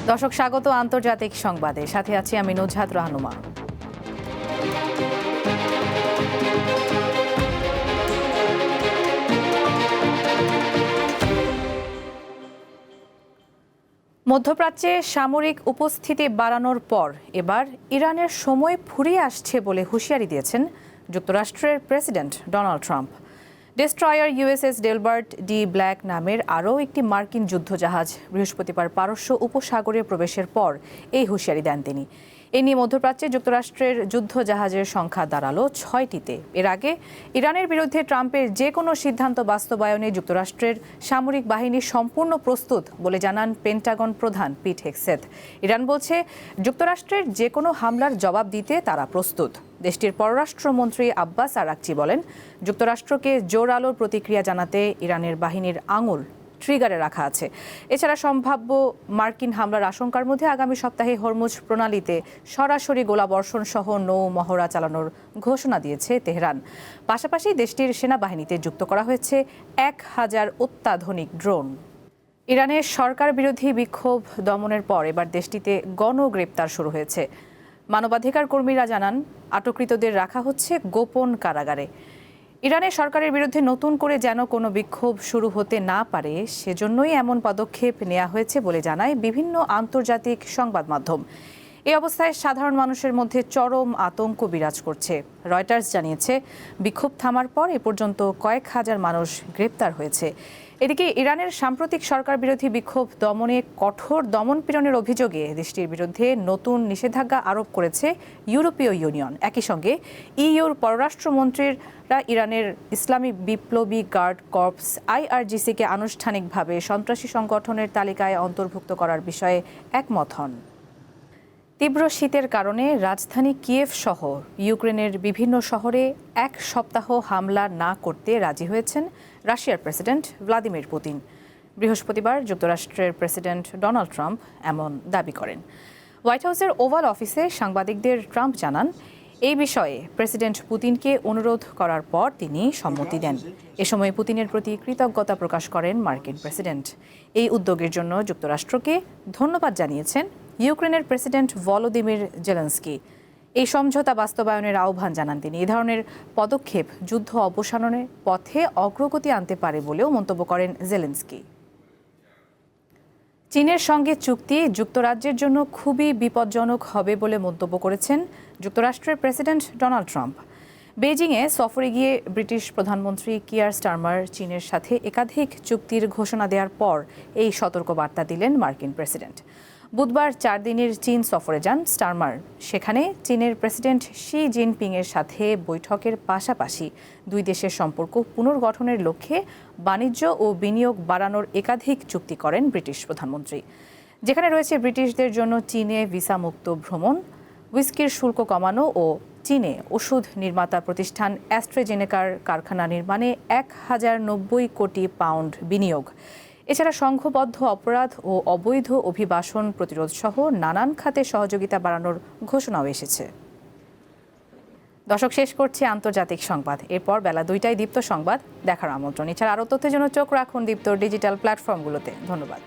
দর্শক স্বাগত আন্তর্জাতিক সংবাদে, সাথে আছি আমি নুজহাত রাহনুমা। মধ্যপ্রাচ্যে সামরিক উপস্থিতি বাড়ানোর পর এবার ইরানের সময় ফুরিয়ে আসছে বলে হুঁশিয়ারি দিয়েছেন যুক্তরাষ্ট্রের president Donald Trump. Destroyer USS Delbert D black নামের আরও একটি মার্কিন যুদ্ধজাহাজ বৃহস্পতিবার পারস্য উপসাগরে প্রবেশের পর এই হুঁশিয়ারি দেন তিনি। এ নিয়ে মধ্যপ্রাচ্যে যুক্তরাষ্ট্রের যুদ্ধজাহাজের সংখ্যা দাঁড়ালো 6টিতে। এর আগে ইরানের বিরুদ্ধে ট্রাম্পের যে কোনো সিদ্ধান্ত বাস্তবায়নে যুক্তরাষ্ট্রের সামরিক বাহিনী সম্পূর্ণ প্রস্তুত বলে জানান পেন্টাগন প্রধান পিট হেগসেথ। ইরান বলছে, যুক্তরাষ্ট্রের যে কোনো হামলার জবাব দিতে তারা প্রস্তুত। দেশটির পররাষ্ট্রমন্ত্রী আব্বাস আরাকচি বলেন, যুক্তরাষ্ট্রকে জোরালো প্রতিক্রিয়া জানাতে ইরানের বাহিনীর আঙুল ট্রিগারে রাখা আছে। এছাড়া সম্ভাব্য মার্কিন হামলার আশঙ্কার মধ্যে আগামী সপ্তাহে হরমুজ প্রণালীতে সরাসরি গোলাবর্ষণ সহ নৌ মহড়া চালানোর ঘোষণা দিয়েছে তেহরান। পাশাপাশি দেশটির সেনাবাহিনীতে যুক্ত করা হয়েছে 1000 অত্যাধুনিক ড্রোন। ইরানের সরকার বিরোধী বিক্ষোভ দমনের পর এবার দেশটিতে গণগ্রেপ্তার শুরু হয়েছে। মানবাধিকার কর্মীরা জানান, আটককৃতদের রাখা হচ্ছে গোপন কারাগারে। ইরানের সরকারের বিরুদ্ধে নতুন করে যেন কোনো বিক্ষোভ শুরু হতে না পারে, সেজন্যই এমন পদক্ষেপ নেওয়া হয়েছে বলে জানায় বিভিন্ন আন্তর্জাতিক সংবাদ মাধ্যম। এই অবস্থায় সাধারণ মানুষের মধ্যে চরম আতঙ্ক বিরাজ করছে। রয়টার্স জানিয়েছে, বিক্ষোভ থামার পর এ পর্যন্ত কয়েক হাজার মানুষ গ্রেপ্তার হয়েছে। এদিকে ইরানের সাম্প্রতিক সরকার বিরোধী বিক্ষোভ দমনে কঠোর দমনপীড়নের অভিযোগে দেশটির বিরুদ্ধে নতুন নিষেধাজ্ঞা আরোপ করেছে ইউরোপীয় ইউনিয়ন। একই সঙ্গে ইইউর পররাষ্ট্রমন্ত্রীরা ইরানের ইসলামী বিপ্লবী গার্ড কর্পস IRGC-কে আনুষ্ঠানিকভাবে সন্ত্রাসী সংগঠনের তালিকায় অন্তর্ভুক্ত করার বিষয়ে একমত হন। তীব্র শীতের কারণে রাজধানী কিয়েভ সহ ইউক্রেনের বিভিন্ন শহরে এক সপ্তাহ হামলা না করতে রাজি হয়েছেন রাশিয়ার প্রেসিডেন্ট ভ্লাদিমির পুতিন। বৃহস্পতিবার যুক্তরাষ্ট্রের প্রেসিডেন্ট ডোনাল্ড ট্রাম্প এমন দাবি করেন। হোয়াইট হাউসের ওভাল অফিসে সাংবাদিকদের ট্রাম্প জানান, এই বিষয়ে প্রেসিডেন্ট পুতিনকে অনুরোধ করার পর তিনি সম্মতি দেন। এ সময় পুতিনের প্রতি কৃতজ্ঞতা প্রকাশ করেন মার্কিন প্রেসিডেন্ট। এই উদ্যোগের জন্য যুক্তরাষ্ট্রকে ধন্যবাদ জানিয়েছেন ইউক্রেনের প্রেসিডেন্ট ভলোদিমির জেলেনস্কি। এই সমঝোতা বাস্তবায়নের আহ্বান জানান তিনি। এই ধরনের পদক্ষেপ যুদ্ধ অবসানের পথে অগ্রগতি আনতে পারে বলেও মন্তব্য করেন জেলেনস্কি। চীনের সঙ্গে চুক্তি যুক্তরাজ্যের জন্য খুবই বিপজ্জনক হবে বলে মন্তব্য করেছেন যুক্তরাষ্ট্রের প্রেসিডেন্ট ডোনাল্ড ট্রাম্প। বেজিংয়ে সফরে গিয়ে ব্রিটিশ প্রধানমন্ত্রী কিয়ার স্টারমার চীনের সাথে একাধিক চুক্তির ঘোষণা দেওয়ার পর এই সতর্কবার্তা দিলেন মার্কিন প্রেসিডেন্ট। বুধবার 4 দিনের চীন সফরে যান স্টারমার। সেখানে চীনের প্রেসিডেন্ট শি জিনপিংয়ের সাথে বৈঠকের পাশাপাশি দুই দেশের সম্পর্ক পুনর্গঠনের লক্ষ্যে বাণিজ্য ও বিনিয়োগ বাড়ানোর একাধিক চুক্তি করেন ব্রিটিশ প্রধানমন্ত্রী, যেখানে রয়েছে ব্রিটিশদের জন্য চীনে ভিসামুক্ত ভ্রমণ, হুইস্কির শুল্ক কমানো ও চীনে ওষুধ নির্মাতা প্রতিষ্ঠান অ্যাস্ট্রাজেনেকার কারখানা নির্মাণে 1090 কোটি পাউন্ড বিনিয়োগ। এছাড়া সংঘবদ্ধ অপরাধ ও অবৈধ অভিবাসন প্রতিরোধ সহ নানান খাতে সহযোগিতা বাড়ানোর ঘোষণাও এসেছে। দর্শক, শেষ করছি আন্তর্জাতিক সংবাদ। এরপর বেলা 2টায় দীপ্ত সংবাদ দেখার আমন্ত্রণ। এছাড়া আরও তথ্যের জন্য চোখ রাখুন দীপ্তর ডিজিটাল প্ল্যাটফর্মগুলোতে। ধন্যবাদ।